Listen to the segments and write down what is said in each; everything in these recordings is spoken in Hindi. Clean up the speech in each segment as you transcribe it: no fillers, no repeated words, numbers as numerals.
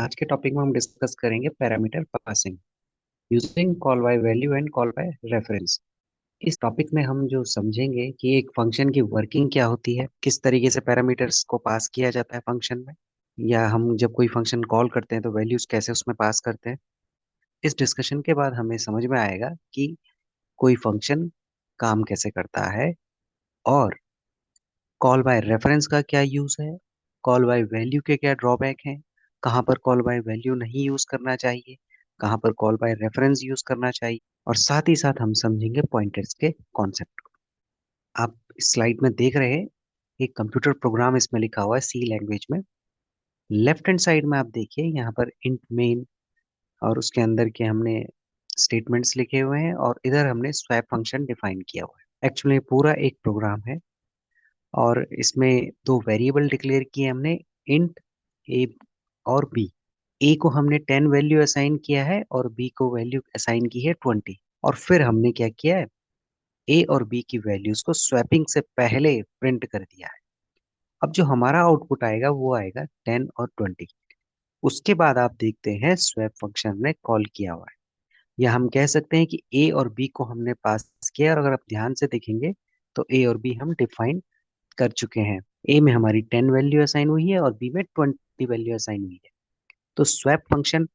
आज के टॉपिक में हम डिस्कस करेंगे parameter passing using call by value and call by reference. इस टॉपिक में हम जो समझेंगे कि एक फंक्शन की वर्किंग क्या होती है, किस तरीके से पैरामीटर्स को पास किया जाता है फंक्शन में, या हम जब कोई फंक्शन कॉल करते हैं तो वैल्यूज कैसे उसमें पास करते हैं। इस डिस्कशन के बाद हमें समझ में आएगा कि कोई फंक्शन काम कैसे करता है और कॉल बाय रेफरेंस का क्या यूज है, कॉल बाय वैल्यू के क्या ड्रॉबैक हैं, कहाँ पर कॉल बाय वैल्यू नहीं यूज करना चाहिए, कहाँ पर कॉल बाय रेफरेंस यूज करना चाहिए, और साथ ही साथ हम समझेंगे पॉइंटर्स के कॉन्सेप्ट को। आप स्लाइड में देख रहे हैं एक कंप्यूटर प्रोग्राम इसमें लिखा हुआ है सी लैंग्वेज में। लेफ्ट हैंड साइड में आप देखिए यहाँ पर इंट मेन और उसके अंदर के हमने स्टेटमेंट्स लिखे हुए हैं और इधर हमने स्वैप फंक्शन डिफाइन किया हुआ है। एक्चुअली पूरा एक प्रोग्राम है और इसमें दो वेरिएबल डिक्लेयर किए हमने, इंट ए और बी। ए को हमने 10 वैल्यू असाइन किया है और बी को वैल्यू असाइन की है 20। और फिर हमने क्या किया है, ए और बी की वैल्यूज को स्वैपिंग से पहले प्रिंट कर दिया है। अब जो हमारा आउटपुट आएगा वो आएगा 10 और 20। उसके बाद आप देखते हैं स्वैप फंक्शन ने कॉल किया हुआ है, या हम कह सकते हैं कि ए और बी को हमने पास किया। और अगर आप ध्यान से देखेंगे तो ए और बी हम डिफाइन कर चुके हैं। ए में हमारी 10 वैल्यू असाइन हुई है और बी में 20 वैल्यू असाइन हुई है। तो स्वैप फंक्शन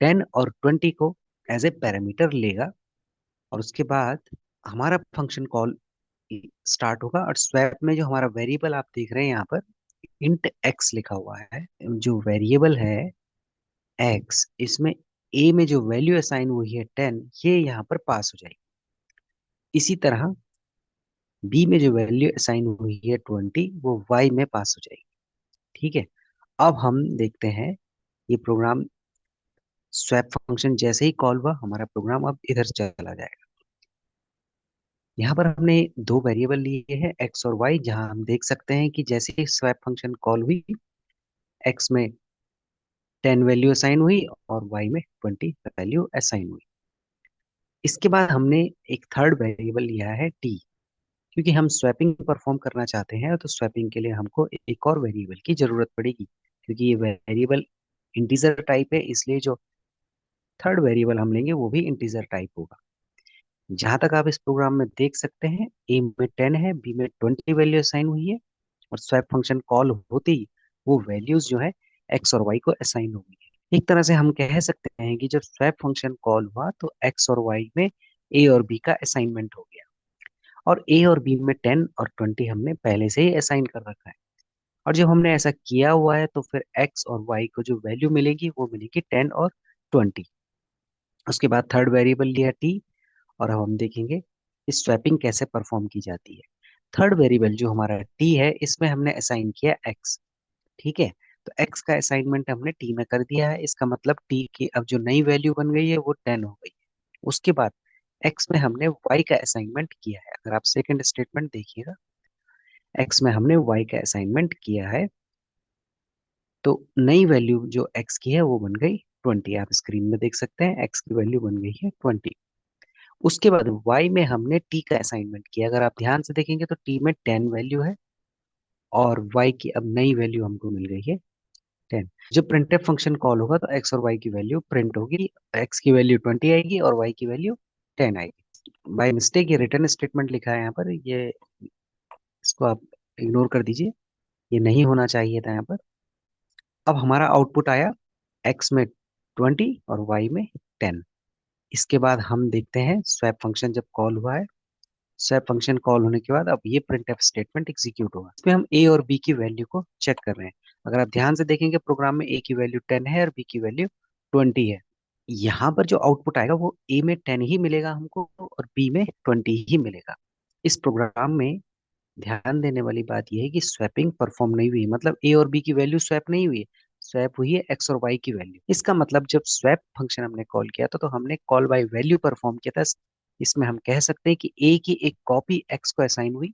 10 और 20 को एज ए पैरामीटर लेगा और उसके बाद हमारा फंक्शन कॉल स्टार्ट होगा। और स्वैप में जो हमारा वेरिएबल आप देख रहे हैं यहाँ पर इंट एक्स लिखा हुआ है, जो वेरिएबल है एक्स, इसमें ए में जो वैल्यू असाइन हुई है 10, ये यहाँ पर पास हो जाएगी। इसी तरह बी में जो वैल्यू असाइन हुई है 20, वो वाई में पास हो जाएगी। ठीक है। अब हम देखते हैं ये प्रोग्राम स्वैप फंक्शन जैसे ही कॉल हुआ हमारा प्रोग्राम अब इधर चला जाएगा। यहाँ पर हमने दो वेरिएबल लिए हैं एक्स और वाई, जहाँ हम देख सकते हैं कि जैसे ही स्वैप फंक्शन कॉल हुई एक्स में 10 वैल्यू असाइन हुई और वाई में 20 वैल्यू असाइन हुई। इसके बाद हमने एक थर्ड वेरिएबल लिया है टी, क्योंकि हम स्वैपिंग परफॉर्म करना चाहते हैं तो स्वैपिंग के लिए हमको एक और वेरिएबल की जरूरत पड़ेगी, क्योंकि ये वेरिएबल इंटीजर टाइप है, इसलिए जो थर्ड वेरिएबल हम लेंगे वो भी इंटीजर टाइप होगा। जहां तक आप इस प्रोग्राम में देख सकते हैं ए में 10 है, बी में 20 वैल्यू असाइन हुई है और स्वैप फंक्शन कॉल होते ही वो वैल्यूज जो है एक्स और वाई को असाइन हो गई है। एक तरह से हम कह सकते हैं कि जब स्वैप फंक्शन कॉल हुआ तो एक्स और वाई में ए और बी का असाइनमेंट हो गया, और ए और बी में 10 और 20 हमने पहले से ही असाइन कर रखा है। और जब हमने ऐसा किया हुआ है तो फिर एक्स और वाई को जो वैल्यू मिलेगी वो मिलेगी 10 और 20। उसके बाद थर्ड वेरिएबल लिया टी, और अब हम देखेंगे कि स्वैपिंग कैसे परफॉर्म की जाती है। थर्ड वेरिएबल जो हमारा टी है इसमें हमने असाइन किया एक्स। ठीक है। तो एक्स का असाइनमेंट हमने टी में कर दिया है, इसका मतलब टी की अब जो नई वैल्यू बन गई है वो 10 हो गई है। उसके बाद एक्स में हमने वाई का असाइनमेंट किया है। अगर आप सेकंड स्टेटमेंट देखिएगा, एक्स में हमने वाई का असाइनमेंट किया है, तो नई वैल्यू जो एक्स की है वो बन गई 20। आप स्क्रीन में देख सकते हैं एक्स की वैल्यू बन गई है 20। उसके बाद y में हमने t का असाइनमेंट किया। अगर आप ध्यान से देखेंगे तो t में 10 वैल्यू है और y की अब नई वैल्यू हमको मिल गई है 10। जब printf फंक्शन कॉल होगा तो x और y की वैल्यू प्रिंट होगी, x की वैल्यू 20 आएगी और y की वैल्यू 10 आएगी। बाय मिस्टेक ये रिटर्न स्टेटमेंट लिखा है यहाँ पर, ये इसको आप इग्नोर कर दीजिए, ये नहीं होना चाहिए था यहाँ पर। अब हमारा आउटपुट आया x में 20 और y में 10। इसके बाद हम देखते हैं स्वैप फंक्शन जब कॉल हुआ है, स्वैप फंक्शन कॉल होने के बाद अब ये प्रिंटफ स्टेटमेंट एग्जीक्यूट होगा। इसमें हम ए और बी की वैल्यू को चेक कर रहे हैं। अगर आप ध्यान से देखेंगे प्रोग्राम में ए की वैल्यू 10 है और बी की वैल्यू 20 है। यहाँ पर जो आउटपुट आएगा वो ए में 10 ही मिलेगा हमको और बी में 20 ही मिलेगा। इस प्रोग्राम में ध्यान देने वाली बात यह है कि स्वैपिंग परफॉर्म नहीं हुई, मतलब ए और बी की वैल्यू स्वैप नहीं हुई है, स्वैप हुई है एक्स और वाई की वैल्यू। इसका मतलब जब स्वैप फंक्शन हमने कॉल किया था तो हमने कॉल बाय वैल्यू परफॉर्म किया था। इसमें हम कह सकते हैं कि ए की एक कॉपी एक्स को असाइन हुई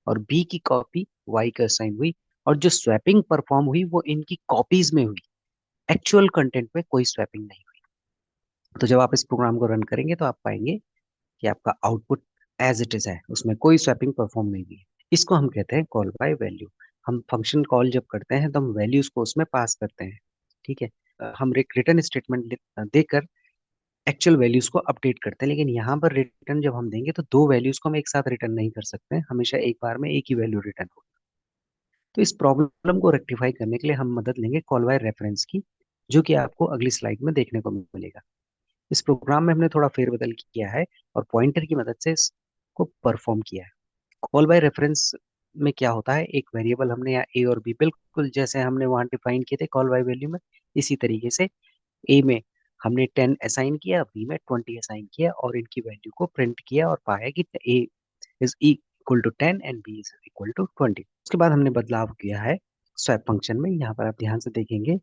और बी की कॉपी वाई को असाइन हुई, और जो स्वैपिंग परफॉर्म हुई वो इनकी कॉपीज में हुई, एक्चुअल कंटेंट में कोई स्वैपिंग नहीं हुई। तो जब आप इस प्रोग्राम को रन करेंगे तो आप पाएंगे कि आपका आउटपुट एज इट इज है, उसमें कोई स्वैपिंग परफॉर्म नहीं हुई है। इसको हम कहते हैं कॉल बाय वैल्यू। हम फंक्शन कॉल जब करते हैं तो हम वैल्यूज को उसमें पास करते हैं। ठीक है। हम एक रिटर्न स्टेटमेंट देकर एक्चुअल वैल्यूज को अपडेट करते हैं, लेकिन यहाँ पर रिटर्न जब हम देंगे तो दो वैल्यूज को हम एक साथ रिटर्न नहीं कर सकते हैं, हमेशा एक बार में एक ही वैल्यू रिटर्न होगी। तो इस प्रॉब्लम को रेक्टिफाई करने के लिए हम मदद लेंगे कॉल बाय रेफरेंस की, जो कि आपको अगली स्लाइड में देखने को मिलेगा। इस प्रोग्राम में हमने थोड़ा फेरबदल किया है और पॉइंटर की मदद से इसको परफॉर्म किया है। कॉल बाय रेफरेंस में क्या होता है, एक वेरिएबल हमने यहाँ ए और बी, बिल्कुल जैसे हमने वहाँ डिफाइन किए थे कॉल बाय वैल्यू में, इसी तरीके से ए में हमने 10 असाइन किया, बी में 20 असाइन किया और इनकी वैल्यू को प्रिंट किया और पाया कि A is equal to 10 and B is equal to 20। उसके बाद हमने बदलाव किया है स्वैप फंक्शन में। यहाँ पर आप ध्यान से देखेंगे,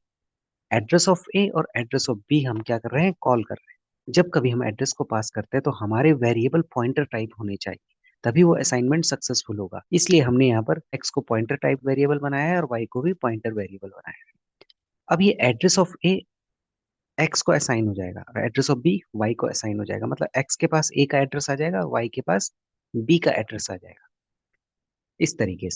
एड्रेस ऑफ ए और एड्रेस ऑफ बी हम क्या कर रहे हैं, कॉल कर रहे हैं। जब कभी हम एड्रेस को पास करते हैं तो हमारे वेरिएबल पॉइंटर टाइप होने चाहिए, तभी वो असाइनमेंट सक्सेसफुल होगा। इसलिए हमने यहाँ पर एक्स को पॉइंटर टाइप वेरिएबल बनाया है और वाई को भी पॉइंटर वेरिएबल बनाया है। अब ये एड्रेस ऑफ ए एक्स को असाइन हो जाएगा और एड्रेस ऑफ बी वाई को असाइन हो जाएगा, मतलब एक्स के पास ए का एड्रेस आ जाएगा, वाई के पास बी का एड्रेस आ जाएगा। इस तरीके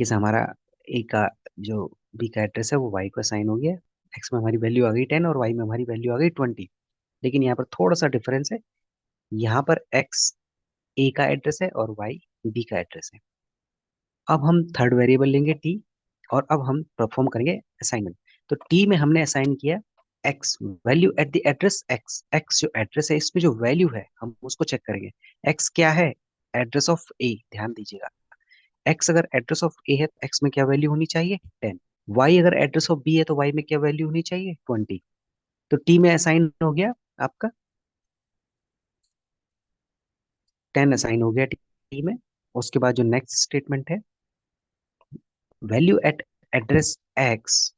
से हमारा ए का जो बी का एड्रेस है वो वाई को असाइन हो गया। एक्स में हमारी वैल्यू आ गई 10 और वाई में हमारी वैल्यू आ गई 20। लेकिन यहाँ पर थोड़ा सा डिफरेंस है, यहाँ पर एक्स ए का एड्रेस है और वाई बी का एड्रेस है। अब हम थर्ड वेरिएबल लेंगे टी, और अब हम परफॉर्म करेंगे असाइनमेंट। तो टी में हमने असाइन किया x value at the address x. X जो एड्रेस है इसमें जो वैल्यू है हम उसको चेक करेंगे। एक्स क्या है, एड्रेस ऑफ ए, ध्यान दीजिएगा। एक्स अगर एड्रेस ऑफ ए है तो एक्स में क्या वैल्यू होनी चाहिए, 10। वाई अगर एड्रेस ऑफ बी है तो वाई में क्या वैल्यू होनी चाहिए, 20। तो टी में असाइन हो गया आपका 10 असाइन हो गया टी में। उसके बाद जो नेक्स्ट स्टेटमेंट है, वैल्यू एट एड्रेस एक्स,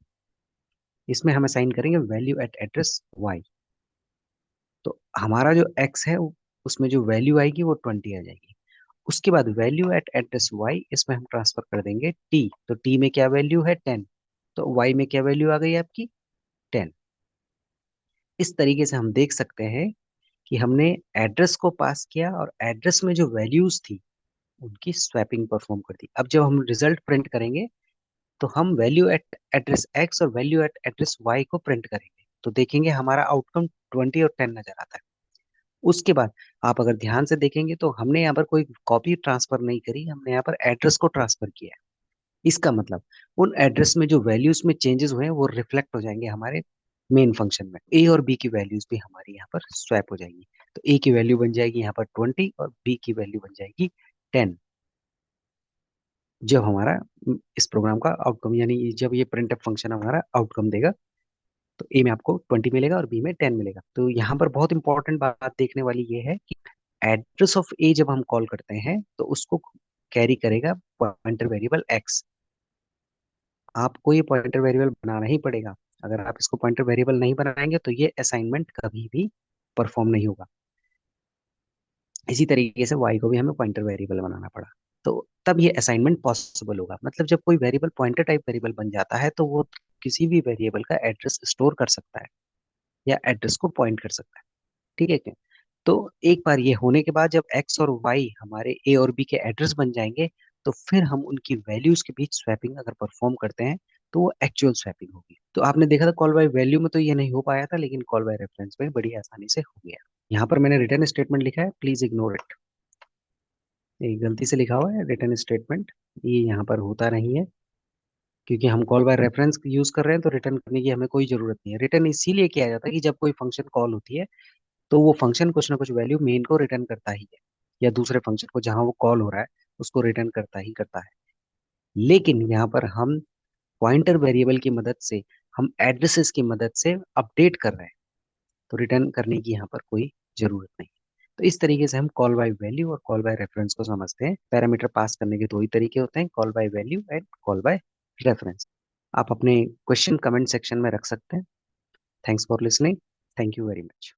इसमें हम असाइन करेंगे वैल्यू एट एड्रेस वाई। तो हमारा जो एक्स है उसमें जो वैल्यू आएगी वो 20 आ जाएगी। उसके बाद वैल्यू एट एड्रेस वाई, इसमें हम ट्रांसफर कर देंगे टी। तो टी में क्या वैल्यू है, 10। तो वाई में क्या वैल्यू आ गई आपकी, 10। इस तरीके से हम देख सकते हैं कि हमने एड्रेस को पास किया और एड्रेस में जो वैल्यूज थी उनकी स्वैपिंग परफॉर्म कर दी। अब जब हम रिजल्ट प्रिंट करेंगे तो हम वैल्यू एट एड्रेस एक्स और वैल्यू एट एड्रेस वाई को प्रिंट करेंगे, तो देखेंगे हमारा आउटकम 20 और 10 नजर आता है। उसके बाद आप अगर ध्यान से देखेंगे तो हमने यहाँ पर कोई कॉपी ट्रांसफर नहीं करी, हमने यहाँ पर एड्रेस को ट्रांसफर किया है। इसका मतलब उन एड्रेस में जो वैल्यूज में चेंजेस हुए हैं वो रिफ्लेक्ट हो जाएंगे हमारे मेन फंक्शन में। ए और बी की वैल्यूज भी हमारी यहाँ पर स्वैप हो जाएगी। तो ए की वैल्यू बन जाएगी यहाँ पर 20 और बी की वैल्यू बन जाएगी 10। जब हमारा इस प्रोग्राम का आउटकम, यानी जब ये प्रिंट फंक्शन हमारा आउटकम देगा तो ए में आपको 20 मिलेगा और बी में 10 मिलेगा। तो यहाँ पर बहुत इंपॉर्टेंट बात देखने वाली ये है कि एड्रेस ऑफ ए जब हम कॉल करते हैं तो उसको कैरी करेगा पॉइंटर वेरिएबल एक्स। आपको ये पॉइंटर वेरिएबल बनाना ही पड़ेगा। अगर आप इसको पॉइंटर वेरिएबल नहीं बनाएंगे तो ये असाइनमेंट कभी भी परफॉर्म नहीं होगा। इसी तरीके से वाई को भी हमें पॉइंटर वेरिएबल बनाना पड़ा, तो तब ये असाइनमेंट पॉसिबल होगा। मतलब जब कोई वेरिएबल पॉइंटर टाइप वेरिएबल बन जाता है तो वो किसी भी वेरिएबल का एड्रेस स्टोर कर सकता है या एड्रेस को पॉइंट कर सकता है। ठीक है क्या? तो एक बार ये होने के बाद जब एक्स और वाई हमारे ए और बी के एड्रेस बन जाएंगे तो फिर हम उनकी वैल्यूज के बीच स्वैपिंग अगर परफॉर्म करते हैं तो वो एक्चुअल स्वैपिंग होगी। तो आपने देखा था कॉल बाय वैल्यू में तो ये नहीं हो पाया था, लेकिन कॉल बाय रेफरेंस में बड़ी आसानी से हो गया। यहाँ पर मैंने रिटर्न स्टेटमेंट लिखा है, प्लीज इग्नोर इट। ये गलती से लिखा हुआ है रिटर्न स्टेटमेंट, ये यहाँ पर होता नहीं है क्योंकि हम कॉल बाय रेफरेंस यूज कर रहे हैं, तो रिटर्न करने की हमें कोई जरूरत नहीं है। रिटर्न इसीलिए किया जाता है कि जब कोई फंक्शन कॉल होती है तो वो फंक्शन कुछ ना कुछ वैल्यू मेन को रिटर्न करता ही है, या दूसरे फंक्शन को जहां वो कॉल हो रहा है उसको रिटर्न करता ही करता है। लेकिन यहाँ पर हम पॉइंटर वेरिएबल की मदद से, हम एड्रेसेस की मदद से अपडेट कर रहे हैं, तो रिटर्न करने की यहाँ पर कोई जरूरत नहीं। तो इस तरीके से हम कॉल बाय वैल्यू और कॉल बाय रेफरेंस को समझते हैं। पैरामीटर पास करने के दो ही तरीके होते हैं, call by value and call by reference. आप अपने क्वेश्चन कमेंट सेक्शन में रख सकते हैं। Thanks for listening. Thank you very much.